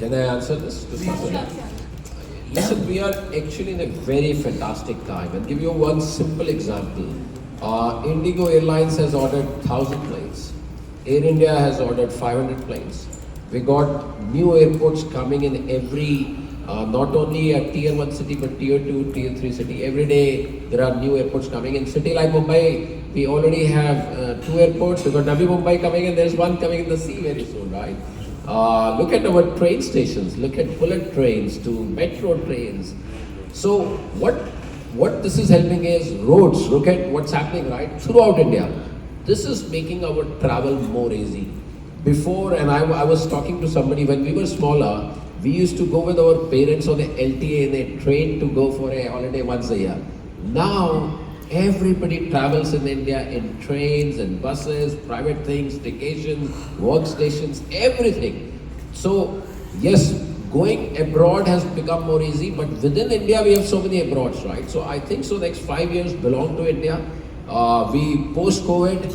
Can I answer this? Listen, we are actually in a very fantastic time. I'll give you one simple example. Indigo Airlines has ordered 1,000 planes. Air India has ordered 500 planes. We got new airports coming in every, not only a tier 1 city, but tier 2, tier 3 city. Every day there are new airports coming. In city like Mumbai, we already have 2 airports. We got Navi Mumbai coming and there's one coming in the sea very soon, right? Look at our train stations. Look at bullet trains to metro trains. So what this is helping is roads. Look at what's happening right throughout India. This is making our travel more easy. Before, and I was talking to somebody when we were smaller, we used to go with our parents on the LTA in a train to go for a holiday once a year. Now, everybody travels in India in trains and buses, private things, staycations, workstations, everything. So, yes, going abroad has become more easy, but within India we have so many abroads, right? So I think so next 5 years belong to India. We post-COVID,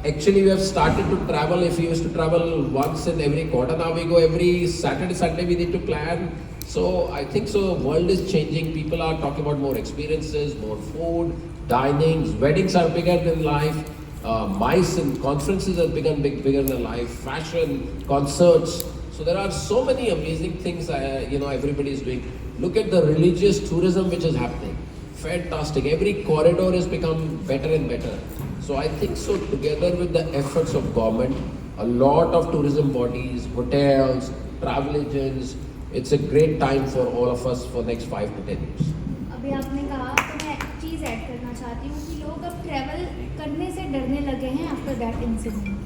actually we have started to travel. If we used to travel once in every quarter, now we go every Saturday, Sunday we need to plan. So I think so world is changing. People are talking about more experiences, more food, dinings, weddings are bigger than life. MICE and conferences have become bigger than life. Fashion, concerts. So there are so many amazing things everybody is doing. Look at the religious tourism which is happening. Fantastic. Every corridor has become better and better. So I think so together with the efforts of government, a lot of tourism bodies, hotels, travel agents, it's a great time for all of us for next 5 to 10 years. अभी आपने कहा तो मैं एक चीज़ add करना चाहती हूँ कि लोग अब ट्रैवल करने से डरने लगे हैं आफ्टर दैट इंसिडेंट.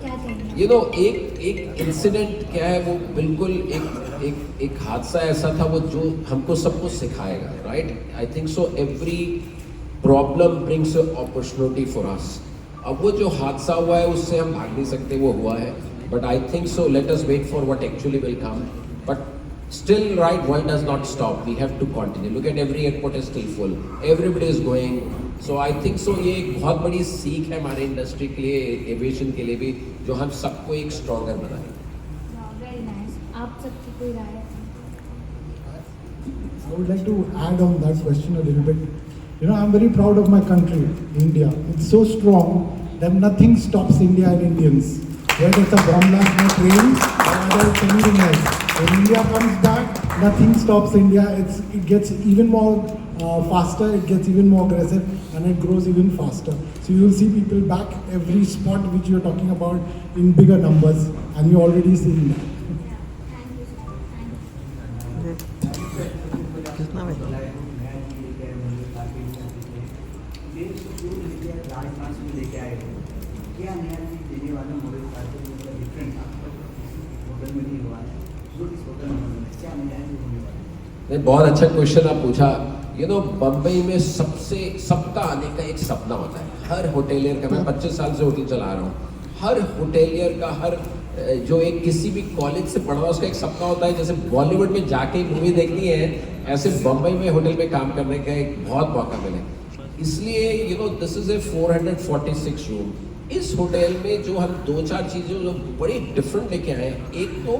क्या कहेंगे? एक इंसिडेंट क्या है वो बिल्कुल एक हादसा ऐसा था वो जो हमको सबको सिखाएगा, right? I think so every problem brings opportunity for us. अब वो जो हादसा हुआ है उससे हम भाग नहीं सकते, वो हुआ है. But I think so let us wait for what actually will come. But still, right, world does not stop. We have to continue. Look at every airport is still full. Everybody is going. So I think so ये एक बहुत बड़ी सीख है हमारे industry के लिए, aviation के लिए भी, जो हम सबको एक स्ट्रॉन्गर बनाए. Very nice. आप सबकी कोई राय है? I would like to add on that question a little bit. I'm very proud of my country, India. It's so strong that nothing stops India and Indians. Whether it's a bomb blast on a train or whether it's anything else. When India comes back, nothing stops India. It gets even more faster, it gets even more aggressive, and it grows even faster. So you will see people back every spot which you're talking about in bigger numbers, and you're already seeing that. बहुत अच्छा question आप पूछा. बम्बई में सबका आने का एक सपना होता है. हर होटेलियर का, मैं 25 साल से होटल चला रहा हूँ, हर होटेलियर का, हर जो एक किसी भी कॉलेज से पढ़ रहा है उसका एक सपना होता है. जैसे बॉलीवुड में जाके मूवी देखनी है, ऐसे बम्बई में होटल में काम करने का एक बहुत मौका मिले. इसलिए दिस इज ए 446 रूम. इस होटल में जो हम 2-4 चीज़ें जो बड़ी डिफरेंट लेके आए हैं. एक तो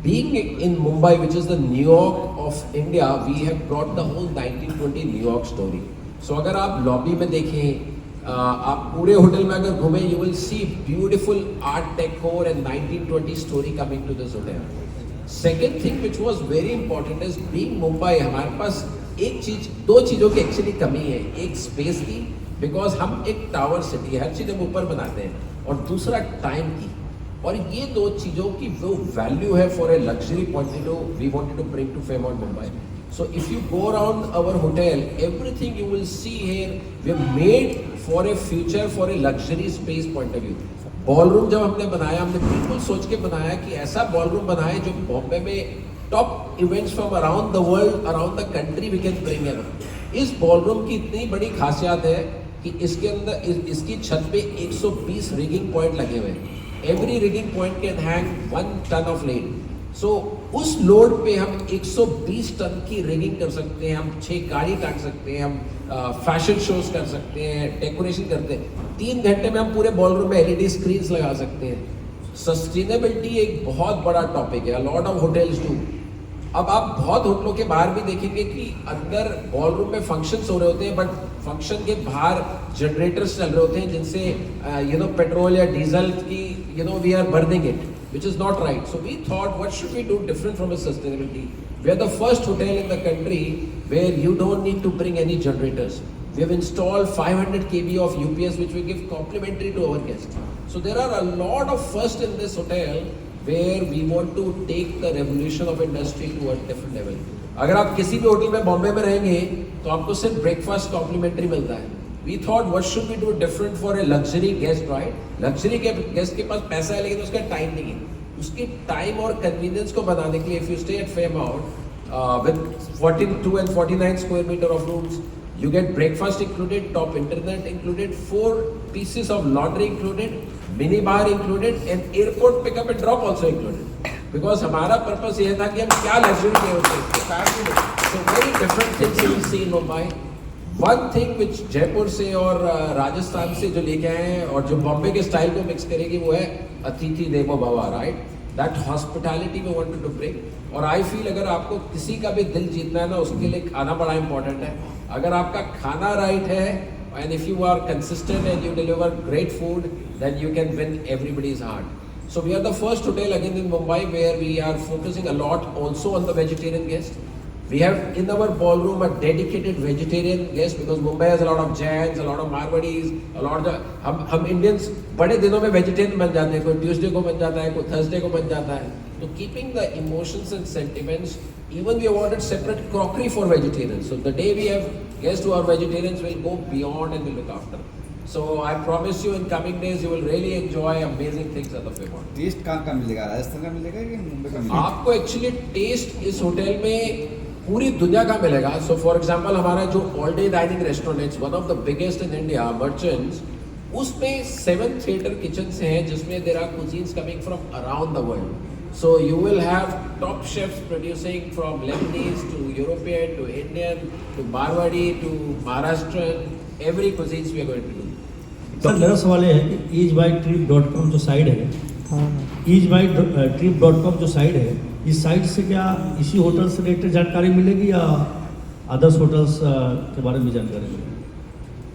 being in Mumbai, which is the New York of India, we have brought the whole 1920 New York story. So अगर आप लॉबी में देखें, आप पूरे होटल में अगर घूमें, you will see beautiful art decor and 1920 story coming to this hotel. Second thing which was very important is being Mumbai, हमारे पास दो चीज़ों की एक्चुअली कमी है. एक स्पेस की, बिकॉज हम एक टावर सिटी, हर चीज़ हम ऊपर बनाते हैं, और दूसरा टाइम की. और ये दो चीज़ों की वो वैल्यू है for a luxury point of view we wanted to bring to Fairmont Mumbai. So if you go around our hotel, everything you will see here we have made for a future, for a luxury space point of view. Ballroom जब हमने बनाया, हमने बिल्कुल सोच के बनाया कि ऐसा बॉलरूम बनाए जो बॉम्बे में top events from around the world, around the country we can bring in. इस बॉलरूम की इतनी बड़ी खासियत है कि इसके अंदर इसकी छत पे 120 रिगिंग पॉइंट लगे हुए हैं. Every rigging point can hang 1 ton of lead. So उस लोड पे हम 120 टन की रिगिंग कर सकते हैं, हम 6 गाड़ी टांग सकते हैं, हम फैशन शोज कर सकते हैं, डेकोरेशन करते हैं. 3 घंटे में हम पूरे बॉलरूम में LED स्क्रीन्स लगा सकते हैं. सस्टेनेबिलिटी एक बहुत बड़ा टॉपिक है, लॉट ऑफ होटल्स डू। अब आप बहुत होटलों के बाहर भी देखेंगे कि अंदर बॉल रूम में फंक्शंस हो रहे होते हैं, बट फंक्शन के बाहर जनरेटर्स चल रहे होते हैं जिनसे पेट्रोल या डीजल की we are burning it, which is not right. So we thought, what should we do different from a sustainability? We are the first hotel in the country where you don't need to bring any generators. We have installed 500 kV of UPS, which we give complimentary to our guests. So there are a lot of first in this hotel where we want to take the revolution of industry to a different level. अगर आप किसी भी hotel में बॉम्बे में रहेंगे तो आपको सिर्फ ब्रेकफास्ट कॉम्प्लीमेंट्री मिलता है. We thought, what should we do different for a luxury guest, right? Luxury के guest के पास पैसा है लेकिन उसका टाइम नहीं है. उसकी टाइम और कन्वीनियंस को बनाने के लिए, if you stay at Fairmount with 42 and 49 square meter of rooms, you get breakfast included, top internet included, 4 pieces of laundry included, mini bar included, and airport pickup and drop also included. Because हमारा purpose ये था कि हम क्या luxury के होते हैं. So very different things you will see in Mumbai. One thing which Jaipur से और राजस्थान से जो लेके आए हैं और जो बॉम्बे के स्टाइल को मिक्स करेगी वो है अतिथि देवो भव, right? That hospitality we wanted to bring. और आई फील अगर आपको किसी का भी दिल जीतना है ना, उसके लिए खाना बड़ा इंपॉर्टेंट है. अगर आपका खाना राइट है and if you are consistent and you deliver great food, then you can win everybody's heart. So we are the first hotel again in Mumbai where we are focusing a lot also on the vegetarian guest. We have in our ballroom a dedicated vegetarian guest because Mumbai has a lot of Jains, a lot of Marwadis, a lot of हम Indians बड़े दिनों में vegetarian बन जाते हैं. कोई Tuesday को बन जाता है, कोई Thursday को बन जाता है. So keeping the emotions and sentiments, even we have ordered separate crockery for vegetarians. So the day we have guests who are vegetarians, will go beyond and will look after. So I promise you in coming days you will really enjoy amazing things at the Fairmont. Taste कहाँ मिलेगा? राजस्थान का मिलेगा कि मुंबई का मिलेगा? आपको actually test इस hotel में पूरी दुनिया का मिलेगा. सो फॉर एग्जांपल हमारा जो ऑल डे डाइनिंग रेस्टोरेंट है, one of the biggest in India, merchants, उसमें 7 थिएटर किचन्स हैं जिसमें there are cuisines coming from around the world. So you will have top chefs producing from Lebanese to European to Indian to Marwari to Maharashtrian, every cuisines we are going to do. Sir मेरा सवाल ये है कि easebytrip.com जो site है, easebytrip.com जो site है, इस साइट से क्या इसी होटल से रिलेटेड जानकारी मिलेगी या अदर्स होटल्स के बारे में जानकारी मिलेगी?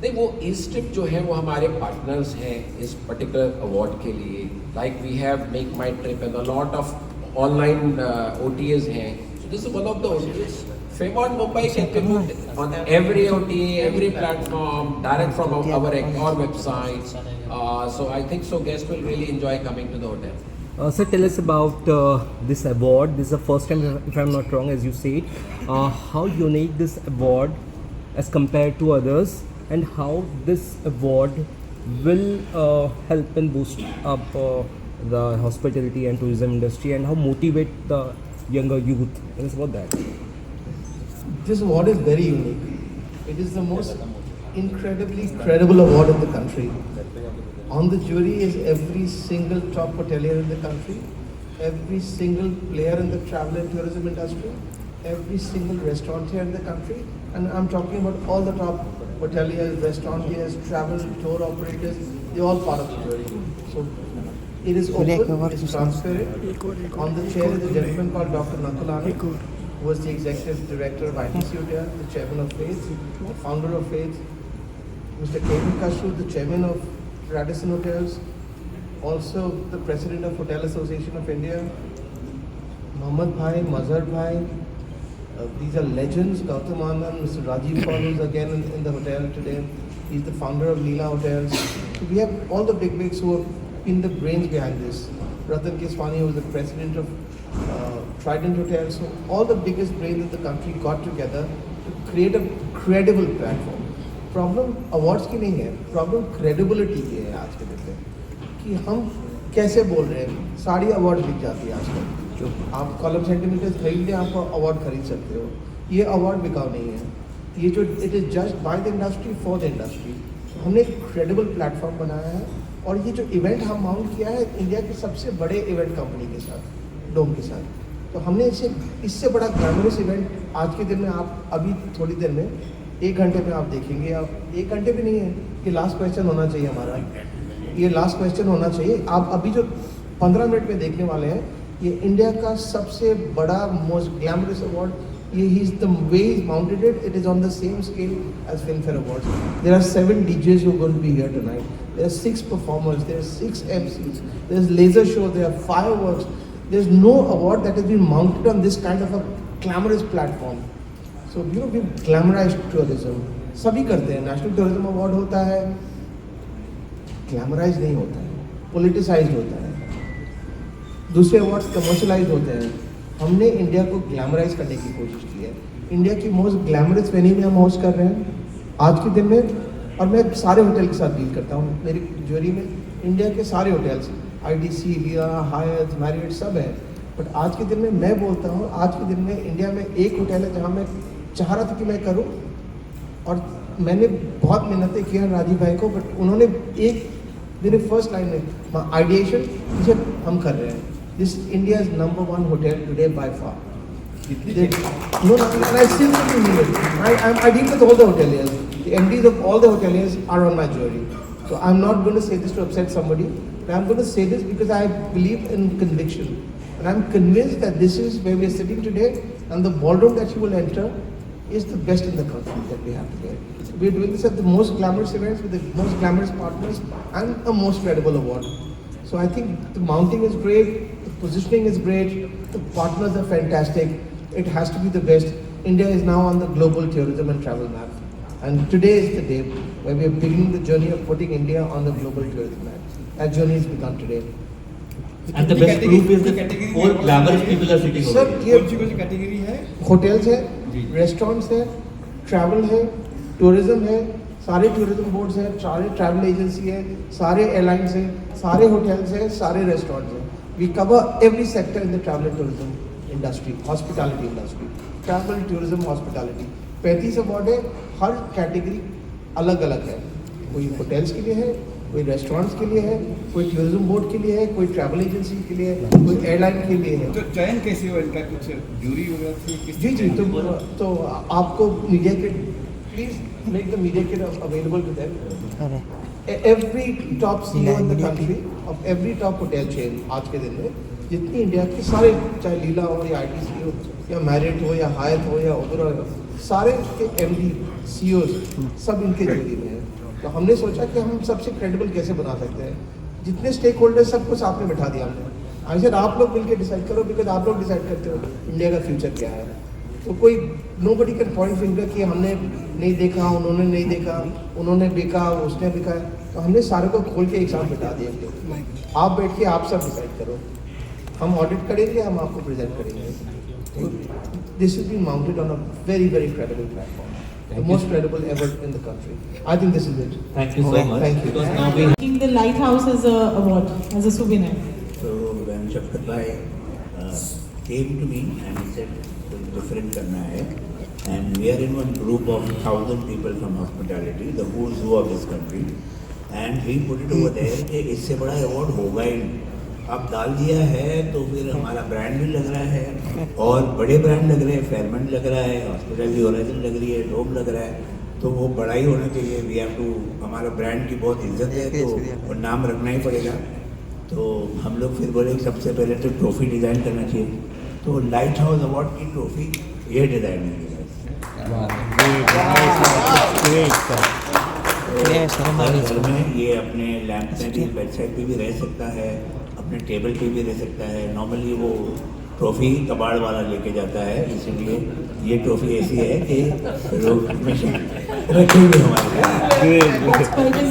नहीं, वो इस ट्रिप जो है वो हमारे पार्टनर्स हैं इस पर्टिकुलर अवार्ड के लिए. Like we have make my trip and a lot of online OTAs हैं. So this is one of the OTAs. Fairmont Mumbai can promote on every OTA, every platform, direct from our website. So I think so guests will really enjoy coming to the hotel. Sir, tell us about this award. This is the first time, if I'm not wrong, as you said. How unique this award as compared to others, and how this award will help and boost up the hospitality and tourism industry, and how motivate the younger youth. Tell us about that. This award is very unique. It is the most incredibly credible award in the country. On the jury is every single top hotelier in the country, every single player in the travel and tourism industry, every single restaurateur in the country, and I'm talking about all the top hoteliers, restaurateurs, travel tour operators. They're all part of the jury. So it is open, it's transparent. On the chair is a gentleman called Dr. Nakulani, who was the executive director of ITC Hotel, the chairman of Faith, the founder of Faith, Mr. Kevin Kashu, the chairman of Radisson Hotels, also the president of Hotel Association of India, Mohammad Bhai, Mazhar Bhai. These are legends. Gautam Anand, Mr. Rajiv Paul, who's again in the hotel today. He's the founder of Leela Hotels. So we have all the big wigs who have been the brains behind this. Ratan Keswani, who is the president of Trident Hotels. So all the biggest brains in the country got together to create a credible platform. Problem awards की नहीं है, problem credibility की है आज के दिन में, कि हम कैसे बोल रहे हैं. सारी अवार्ड बिक जाती है आजकल. आप कॉलम सेंटीमीटर्स खरीद लें, आपको अवार्ड खरीद सकते हो. ये अवार्ड बिकाऊ नहीं है. ये जो it is just by the industry for the industry. हमने एक क्रेडिबल प्लेटफॉर्म बनाया है. और ये जो इवेंट हम माउंट किया है इंडिया के सबसे बड़े इवेंट कंपनी के साथ, डोम के साथ, तो हमने इससे बड़ा ग्लैमरस इवेंट आज के दिन में आप अभी थोड़ी देर में 1 घंटे में आप देखेंगे. आप 1 घंटे भी नहीं है, ये लास्ट क्वेश्चन होना चाहिए हमारा. ये लास्ट क्वेश्चन होना चाहिए. आप अभी जो 15 मिनट में देखने वाले हैं। ये इंडिया का सबसे बड़ा मोस्ट ग्लैमरस अवार्ड। ये ही is the way is mounted it is on the same scale as Filmfare awards. There are 7 DJs who are going to be here tonight. There are 6 performers, there are 6 MCs, there is laser show, there are fireworks. There is no award that has been mounted on this kind of a glamorous platform. So you know, we've glamorized tourism. सभी करते हैं, national tourism award होता है, glamorize नहीं होता है, politicise होता है। दूसरे अवार्ड्स कमर्शलाइज होते हैं। हमने इंडिया को ग्लैमराइज करने की कोशिश की है। इंडिया की मोस्ट ग्लैमरस वेन्यू में हम होस्ट कर रहे हैं आज के दिन में, और मैं सारे होटल के साथ डील करता हूँ। मेरी ज्वेलरी में इंडिया के सारे होटल्स, IDC, लिया, हायत, मैरियट सब है। बट आज के दिन में मैं बोलता हूँ, आज के दिन में इंडिया में एक होटल है जहाँ मैं चाह रहा था कि मैं करूँ, और मैंने बहुत मेहनतें किया राजीव भाई को, बट उन्होंने एक मेरे फर्स्ट लाइन में आइडिएशन जिसे हम कर रहे हैं। This India is number 1 hotel today by far. No, I still mean it. I deal with all the hoteliers. The MDs of all the hoteliers are on my jury. So I'm not going to say this to upset somebody, but I'm going to say this because I believe in conviction. And I'm convinced that this is where we're sitting today, and the ballroom that you will enter is the best in the country that we have today. We're doing this at the most glamorous events with the most glamorous partners and a most credible award. So I think the mounting is great, the positioning is great, the partners are fantastic. It has to be the best. India is now on the global tourism and travel map. And today is the day where we are beginning the journey of putting India on the global tourism map. That journey has begun today. And the best proof is that all glamorous people are sitting Sir, over here. ये कौन सी category है? Hotels है, जी। Restaurants है, travel है, tourism है, सारे tourism boards हैं, सारे ट्रैवल एजेंसी है, सारे एयरलाइंस हैं, सारे होटल्स हैं, सारे रेस्टोरेंट्स हैं। We cover every sector in the travel and tourism industry, hospitality industry, travel tourism hospitality. 35 award है, हर कैटेगरी अलग अलग है। कोई होटल्स के लिए है, कोई रेस्टोरेंट्स के लिए है, कोई टूरिज्म बोर्ड के लिए है, कोई ट्रैवल एजेंसी के लिए है, कोई एयरलाइन के लिए है। तो चयन कैसे हुआ इनका? कुछ जूरी वगैरह थी? किस जी जी, चयन? तो आपको मीडिया के please make the media kit available to them. Every top CEO in the country of every top hotel chain आज के दिन में, जितनी इंडिया के सारे, चाहे लीला हो या ITC हो या मैरिट हो या हायत हो या ओबेरॉय हो, सारे के MD CEOs सब इनके जूरी में है। तो हमने सोचा कि हम सबसे क्रेडिबल कैसे बना सकते हैं। जितने स्टेक होल्डर्स सबको साथ में बिठा दिया हमने। आई सेड आप लोग मिलकर डिसाइड करो, बिकॉज आप लोग डिसाइड करते हो इंडिया का फ्यूचर क्या है। तो कोई नोबडी कैन पॉइंट फिंगर कि हमने नहीं देखा, उन्होंने नहीं देखा, उन्होंने बिका, उसने बिका। तो हमने सारे को खोल के एक साथ बिठा दिया। आप बैठ के आप सब डिसाइड करो, हम ऑडिट करेंगे, हम आपको प्रेजेंट करेंगे। तो this is been mounted on a very very credible platform, the most credible ever in the country. I think this is it. Thank you so much. Thank you. Because now we Taking the lighthouse as a award, as a souvenir. So when Shafkat Bhai came to me and he said कुछ different करना है, and we are in one group of 1,000 people from hospitality, the who's who of this country, and he put it over there कि इससे बड़ा award होगा ही नहीं। अब डाल दिया है तो फिर हमारा ब्रांड भी लग रहा है, और बड़े ब्रांड लग रहे हैं, फेयरमेंट लग रहा है, हॉस्पिटैलिटी होराइजन लग रही है, डोम लग रहा है, तो वो बड़ा ही होना चाहिए। वी हैव टू, हमारा ब्रांड की बहुत इज्जत है, तो वो नाम रखना ही पड़ेगा। तो हम लोग फिर बोले कि सबसे पहले तो ट्रॉफी डिज़ाइन करना चाहिए, तो लाइट हाउस अवार्ड की ट्रॉफी ये डिज़ाइन है। हमारे घर में ये अपने लैंप में भी, वेबसाइट पे भी रह सकता है, अपने टेबल पे भी रह सकता है। नॉर्मली वो ट्रॉफी कबाड़ वाला लेके जाता है, इसीलिए ये ट्रॉफी ऐसी है कि लोग हमेशा रखेंगे हमारे। That's quite a